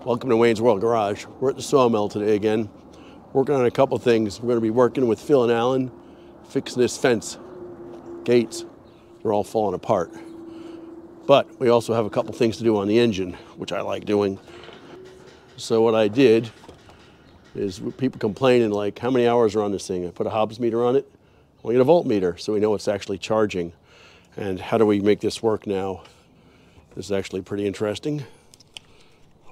Welcome to Wayne's World Garage. We're at the sawmill today again, working on a couple things. We're going to be working with Phil and Alan, fixing this fence, gates. They're all falling apart. But we also have a couple things to do on the engine, which I like doing. So what I did is, people complaining like, how many hours are on this thing? I put a Hobbs meter on it. We get a voltmeter, so we know it's actually charging. And how do we make this work now? This is actually pretty interesting.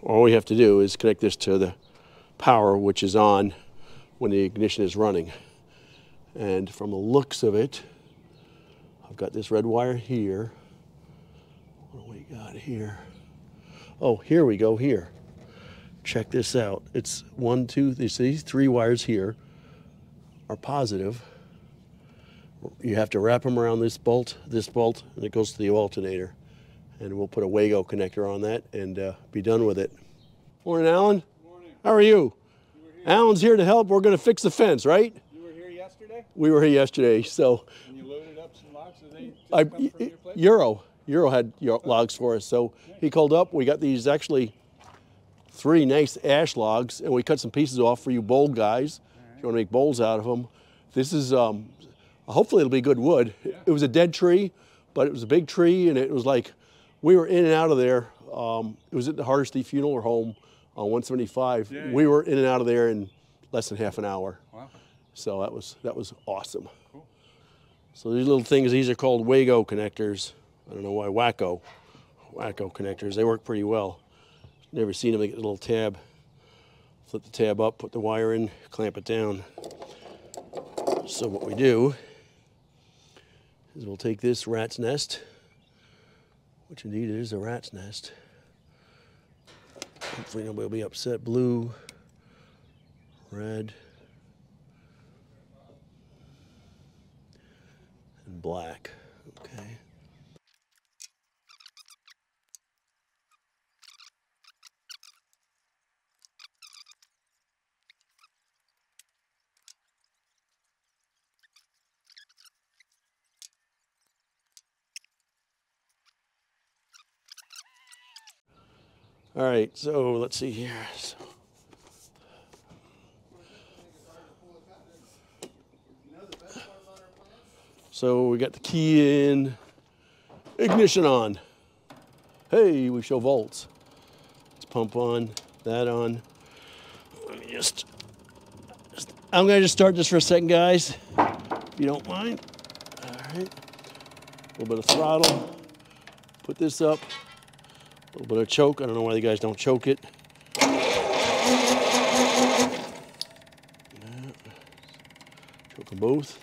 All we have to do is connect this to the power, which is on when the ignition is running. And from the looks of it, I've got this red wire here. What do we got here? Oh, here we go, here. Check this out. It's one, two, these three wires here are positive. You have to wrap them around this bolt, and it goes to the alternator. And we'll put a Wago connector on that and be done with it. Morning, Alan. Morning. How are you? You were here. Alan's here to help. We're going to fix the fence, right? You were here yesterday? We were here yesterday, so. And you loaded up some logs? Did they just come from your place? Euro had logs for us, so he called up. We got these actually 3 nice ash logs, and we cut some pieces off for you bowl guys. If you want to make bowls out of them. This is, hopefully it'll be good wood. Yeah. It was a dead tree, but it was a big tree, and it was like, we were in and out of there. It was at the Hardesty Funeral Home on 175. Yeah, we were in and out of there in less than half an hour. Wow. So that was awesome. Cool. So these little things, these are called Wago connectors. I don't know why, Wacko connectors. They work pretty well. Never seen them. They get a little tab. Flip the tab up, put the wire in, clamp it down. So what we do is we'll take this rat's nest, which indeed it is a rat's nest. Hopefully nobody will be upset. Blue, red, and black. Okay. All right, so let's see here. So we got the key in, ignition on. Hey, we show volts. Let's pump on, that on. Let me I'm gonna just start this for a second, guys, if you don't mind. All right, a little bit of throttle. Put this up. A little bit of choke. I don't know why you guys don't choke it. Choke them both.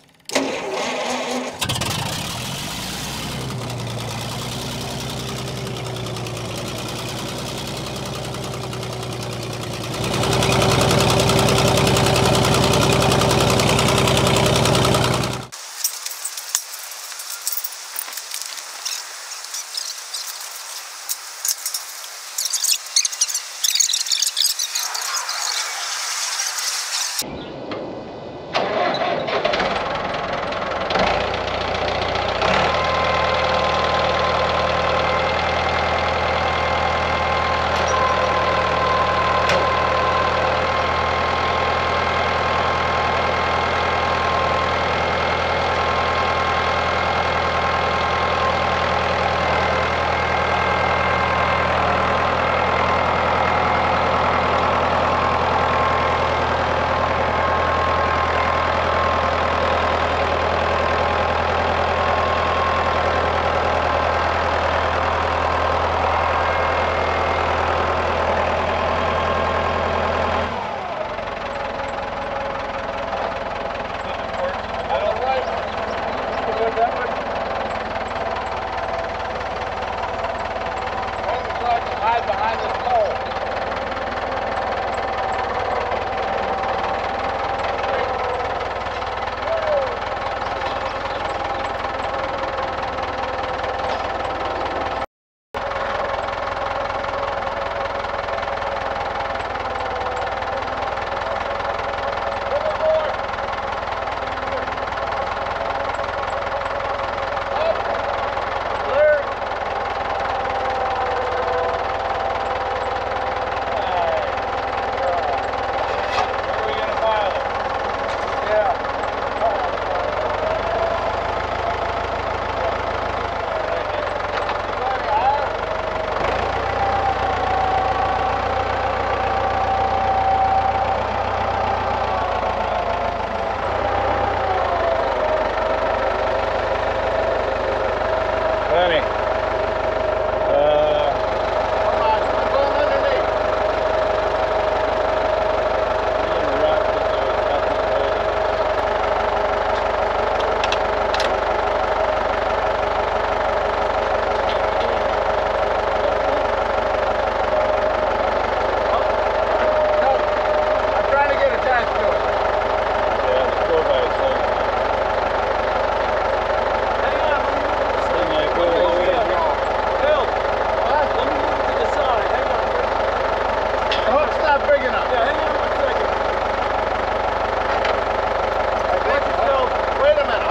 enough. Yeah, hang on 1 second. Watch yourself. Wait a minute.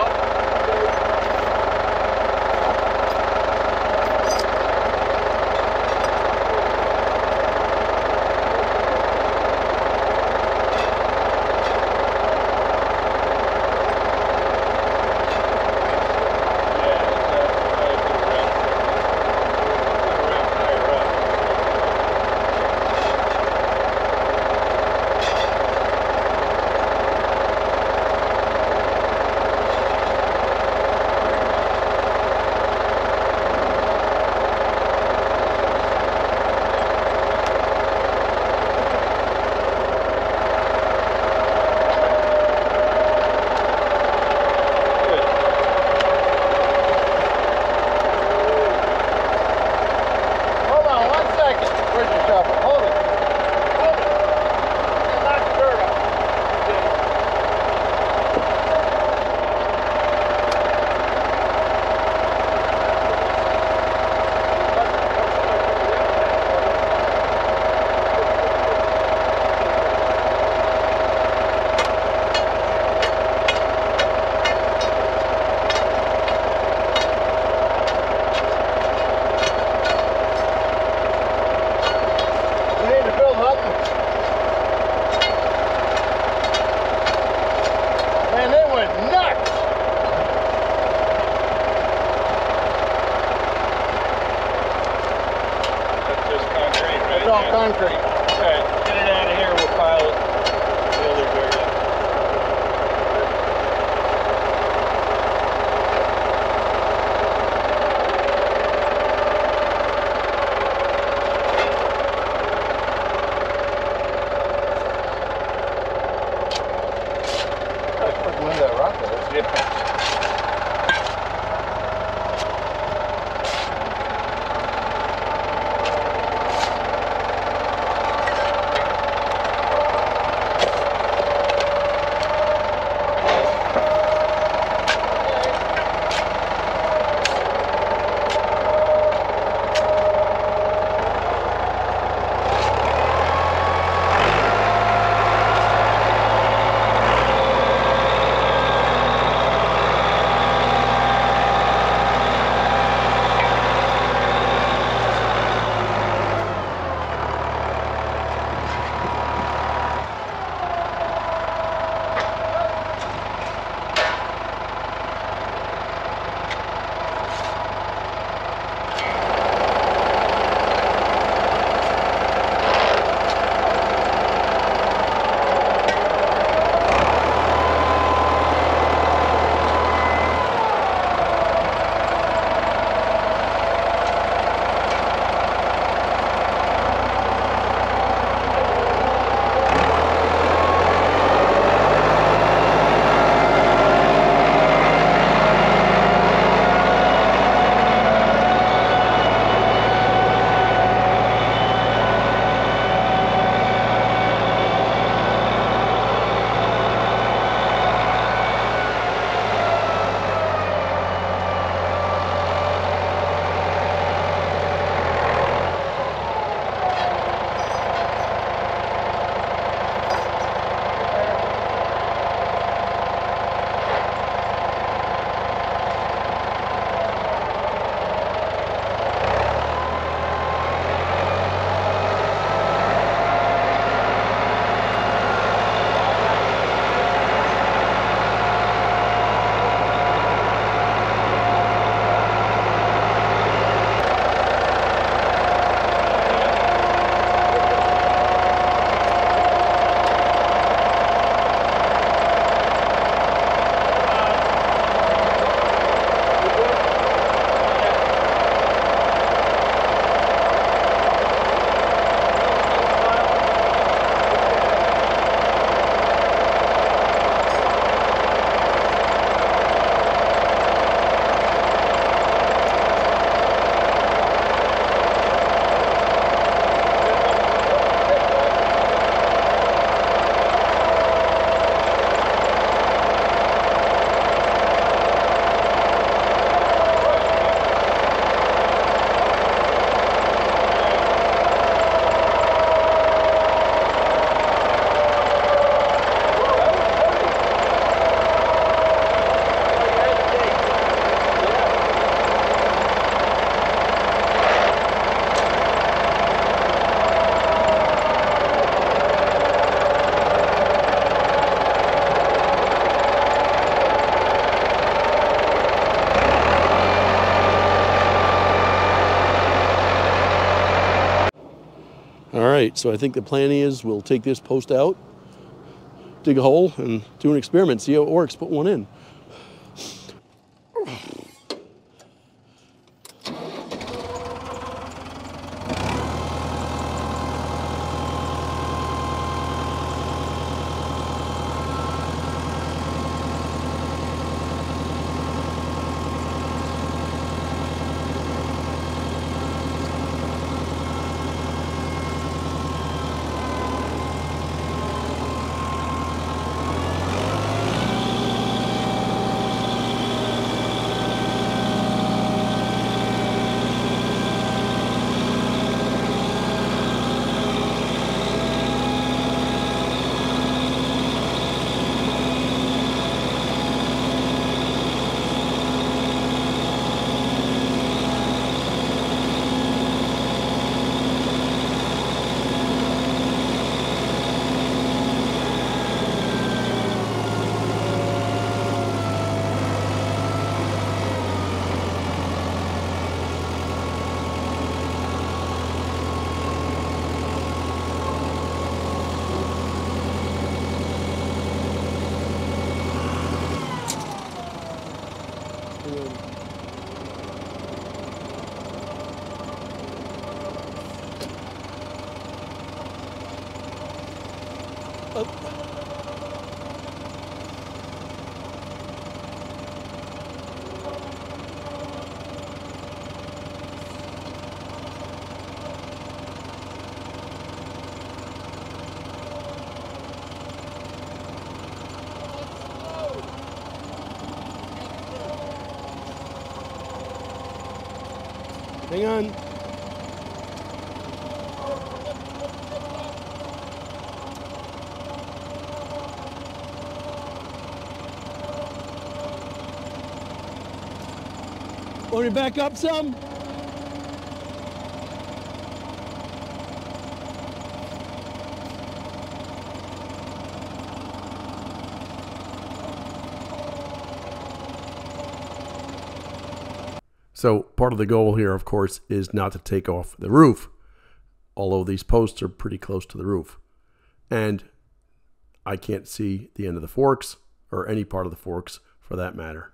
Concrete. All right, get it out of here. We'll pile it. The other dirt in. That's put wind that rock there. Yeah. right, so I think the plan is we'll take this post out, dig a hole, and do an experiment, see how it works, put one in. Hang on. Want me to back up some? So part of the goal here, of course, is not to take off the roof, although these posts are pretty close to the roof. And I can't see the end of the forks, or any part of the forks for that matter.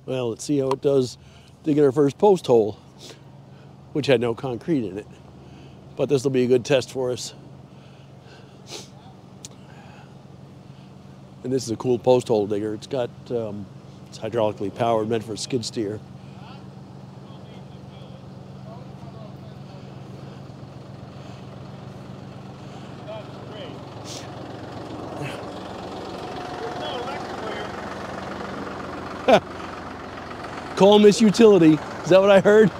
Well, let's see how it does digging our first post hole, which had no concrete in it. But this will be a good test for us. And this is a cool post hole digger. It's got, it's hydraulically powered, meant for a skid steer. Call Miss Utility. Is that what I heard?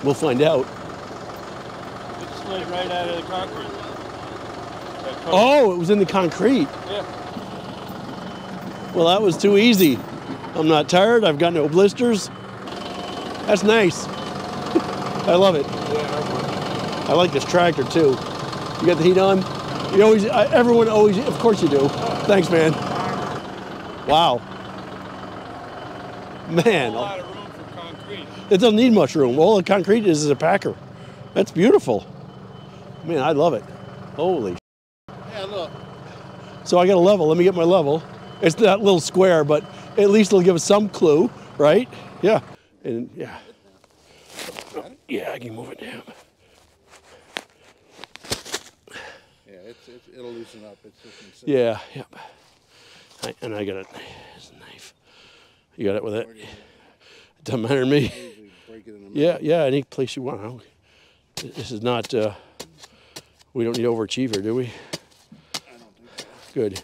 We'll find out. It slid right out of the concrete. Oh, it was in the concrete. Yeah. Well, that was too easy. I'm not tired. I've got no blisters. That's nice. I love it. Yeah, I like this tractor too. You got the heat on? You always, everyone always, of course you do. Thanks, man. Wow. Man. A lot of room for concrete. It doesn't need much room. All the concrete is a packer. That's beautiful. Man, I love it. Holy. Yeah, look. So I got a level. Let me get my level. It's that little square, but at least it'll give us some clue, right? Yeah. And yeah. Yeah, I can move it down. Yeah, it'll loosen up. It's just insane. Yeah, yep. And I got it. It's a knife. You got it with it? It doesn't matter to me. break it in the middle. Yeah, yeah, any place you want. This is not, we don't need to overachieve here, do we? I don't think so. Good.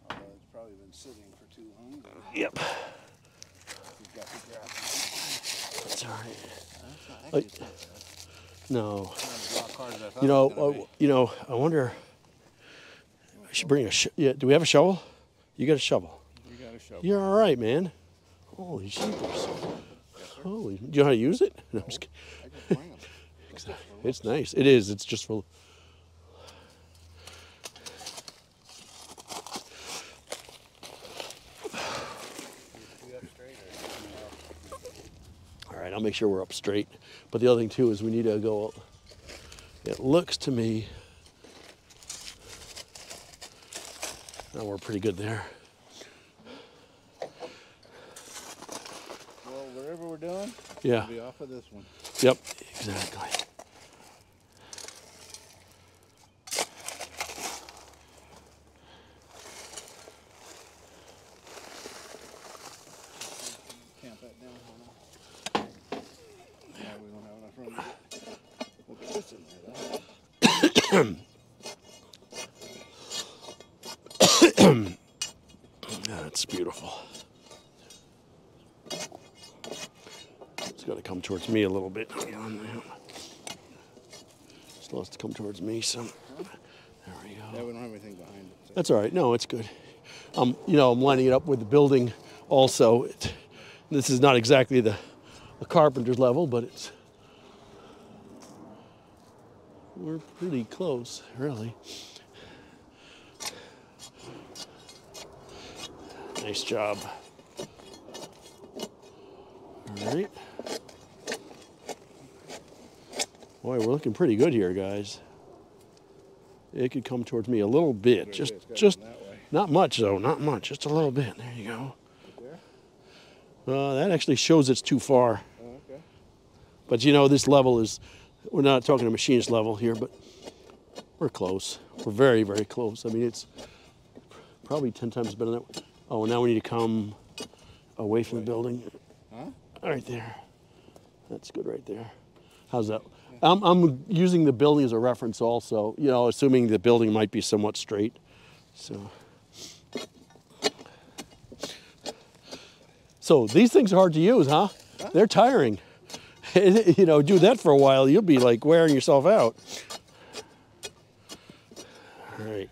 Although it's probably been sitting for too long. Yep. You've got to grab it. That's all right. That's not actually No. it's not as hard as I thought You it was gonna know, be. I wonder, I should bring a, yeah, do we have a shovel? You got a shovel. You got a shovel. You're all right, man. Holy sheepers. Holy, do you know how to use it? No, I'm just kidding. I just bring them. It's nice. It is. It's just for. All right, I'll make sure we're up straight. But the other thing too is we need to go. It looks to me. Oh, we're pretty good there. Well, whatever we're doing, Yeah. we'll be off of this one. Yep. Exactly. Camp that down. Hold on. Yeah, we don't have enough room to get. We'll get this in there, though. That's beautiful. It's got to come towards me a little bit. Still has to come towards me some. There we go. Yeah, we don't have anything behind it. So. That's all right. No, it's good. You know, I'm lining it up with the building also. This is not exactly the carpenter's level, but we're pretty close, really. Nice job. All right. Boy, we're looking pretty good here, guys. It could come towards me a little bit, just not much though, not much, just a little bit. There you go. That actually shows it's too far. Oh, okay. But you know, this level is, we're not talking a machinist level here, but we're close. We're very, very close. I mean, it's probably 10 times better than that. Oh, now we need to come away from the building. Huh? Right there. That's good right there. How's that? I'm using the building as a reference also, you know, assuming the building might be somewhat straight. So these things are hard to use, huh? They're tiring. You know, do that for a while, you'll be like wearing yourself out. All right.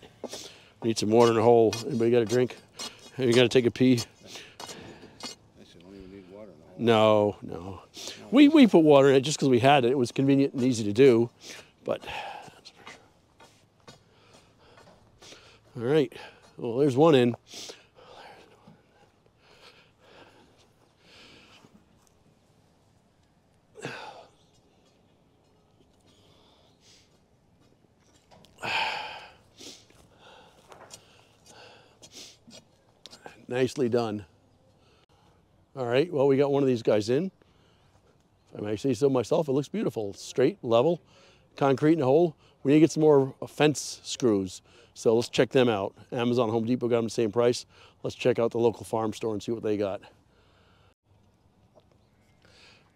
Need some water in the hole. Anybody got a drink? You got to take a pee? Actually, don't even need water in the hole. No. We put water in it just because we had it. It was convenient and easy to do, but that's for sure. All right. Well, there's one in. Nicely done. All right, well, we got one of these guys in. If I may say so myself, it looks beautiful. Straight, level, concrete in the hole. We need to get some more fence screws. So let's check them out. Amazon, Home Depot got them the same price. Let's check out the local farm store and see what they got.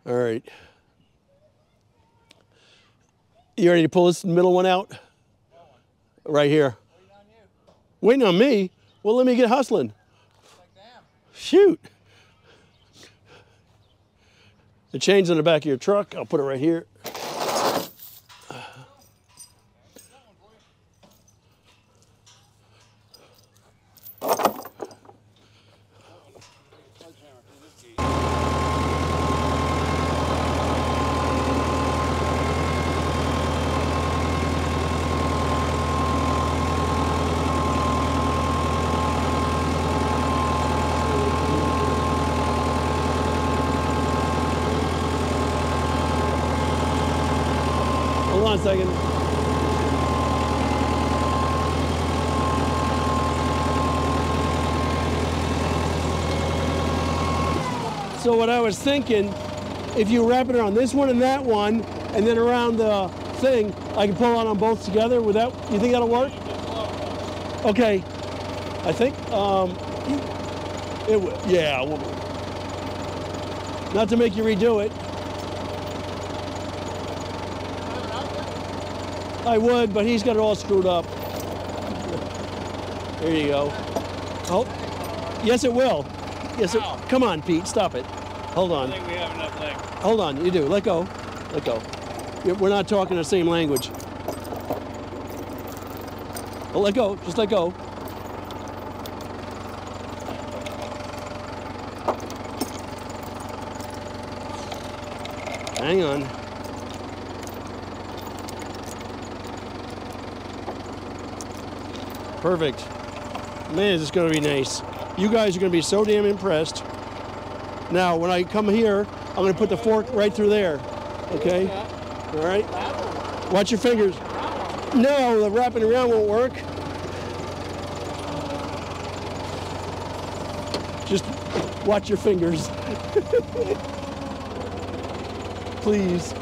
All right. You ready to pull this middle one out? Right here. Waiting on me? Well, let me get hustling. Shoot. The chain's in the back of your truck. I'll put it right here. Hold on a second. So what I was thinking, if you wrap it around this one and that one, and then around the thing, I can pull on both together. Would that? You think that'll work? Okay. I think it would. Yeah. Not to make you redo it. I would, but he's got it all screwed up. There you go. Oh, yes, it will. Yes, it, come on, Pete, stop it. Hold on. I think we have enough leg. Hold on, you do. Let go. Let go. We're not talking the same language. Oh, let go. Just let go. Hang on. Perfect. Man, this is going to be nice. You guys are going to be so damn impressed. Now, when I come here, I'm going to put the fork right through there. Okay? All right? Watch your fingers. No, the wrapping around won't work. Just watch your fingers. Please.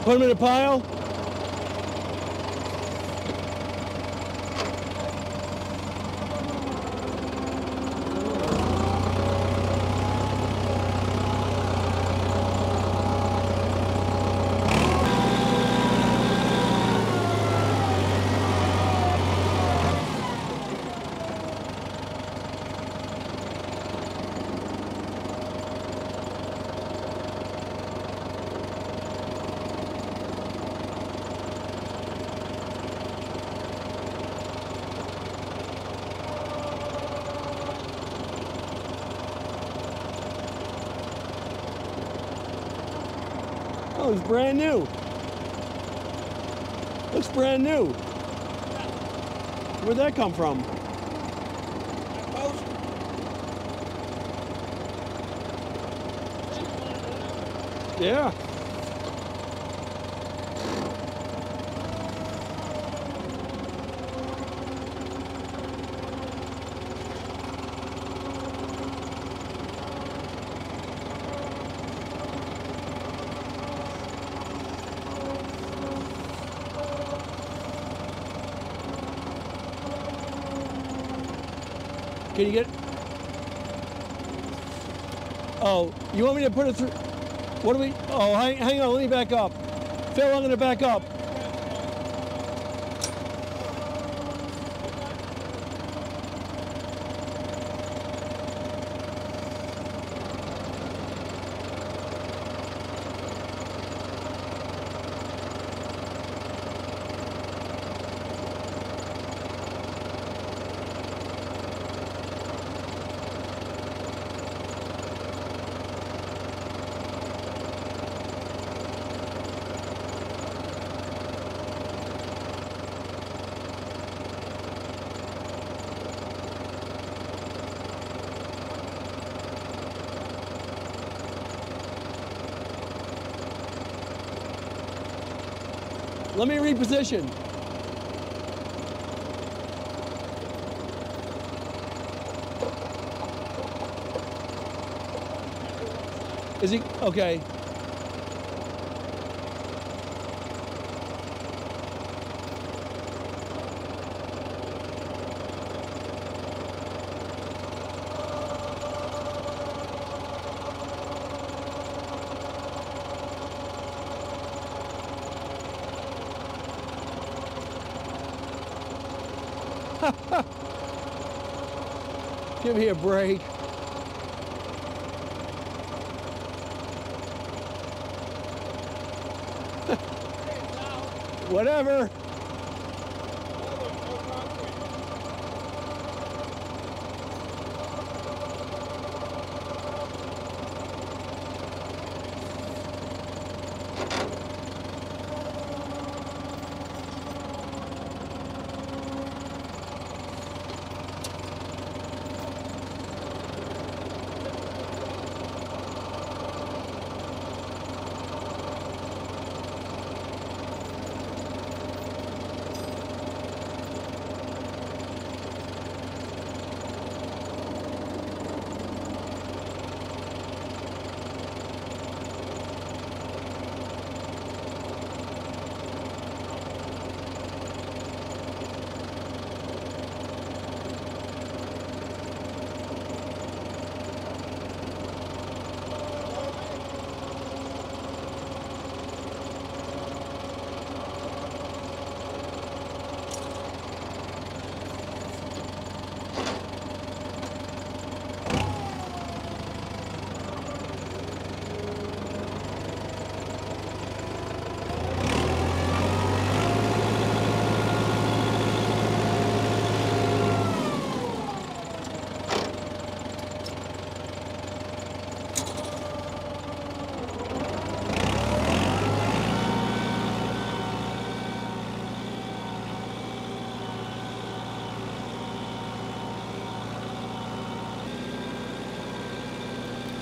Put them in a pile. Oh, it's brand new. Looks brand new. Where'd that come from? Yeah. Can you get? Oh, you want me to put it through? What do we? Oh, hang on. Let me back up. Phil, I'm going to back up. Let me reposition. Is he okay? Give me a break. Whatever.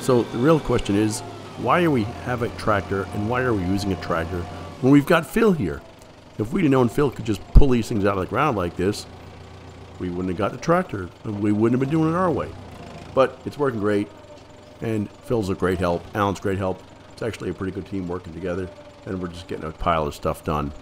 So the real question is, why do we have a tractor and why are we using a tractor when we've got Phil here? If we'd have known Phil could just pull these things out of the ground like this, we wouldn't have got the tractor and we wouldn't have been doing it our way. But it's working great, and Phil's a great help. Alan's great help. It's actually a pretty good team working together, and we're just getting a pile of stuff done.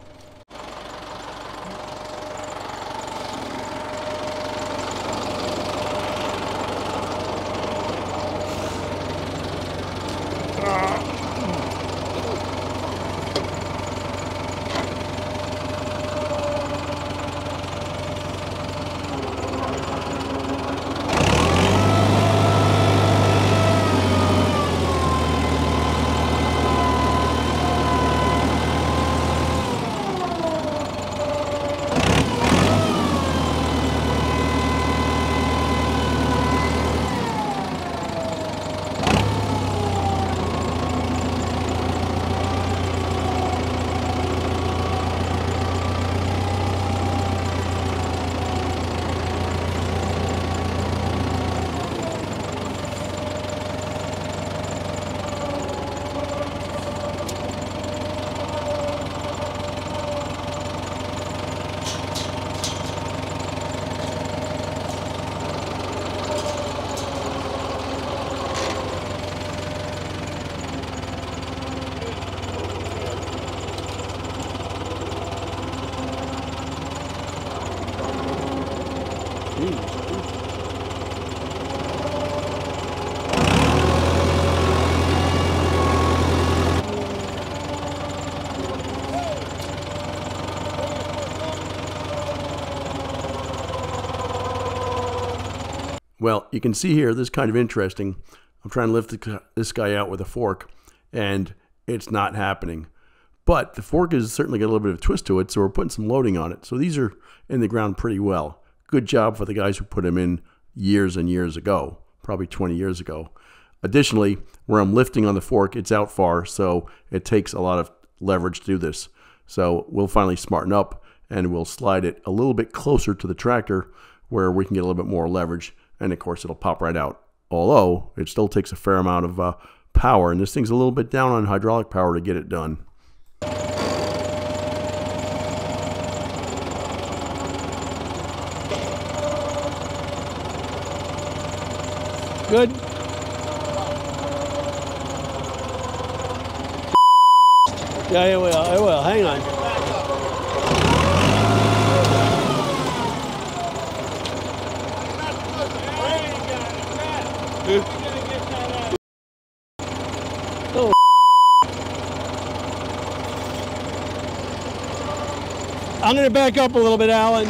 Well, you can see here, this is kind of interesting. I'm trying to lift this guy out with a fork, and it's not happening. But the fork has certainly got a little bit of a twist to it, so we're putting some loading on it. So these are in the ground pretty well. Good job for the guys who put them in years and years ago, probably 20 years ago. Additionally, where I'm lifting on the fork, it's out far, so it takes a lot of leverage to do this. So we'll finally smarten up, and we'll slide it a little bit closer to the tractor where we can get a little bit more leverage. And of course, it'll pop right out. Although, it still takes a fair amount of power. And this thing's a little bit down on hydraulic power to get it done. Good. Yeah, it will. It will. Hang on. Oh. I'm going to back up a little bit, Alan.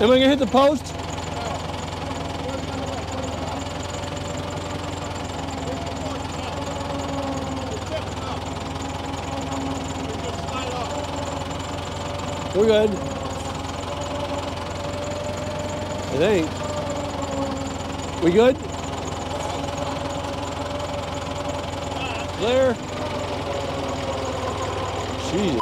Am I going to hit the post? We're good. I think. We good? Clear? Jeez.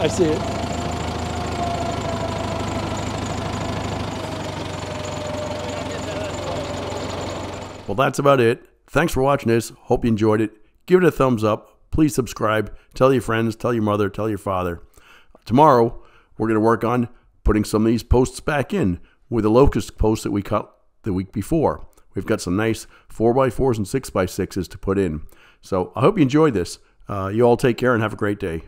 I see it. Well, that's about it. Thanks for watching this. Hope you enjoyed it. Give it a thumbs up. Please subscribe. Tell your friends, tell your mother, tell your father. Tomorrow, we're going to work on putting some of these posts back in with the locust posts that we cut the week before. We've got some nice 4x4s and 6x6s to put in. So I hope you enjoyed this. You all take care and have a great day.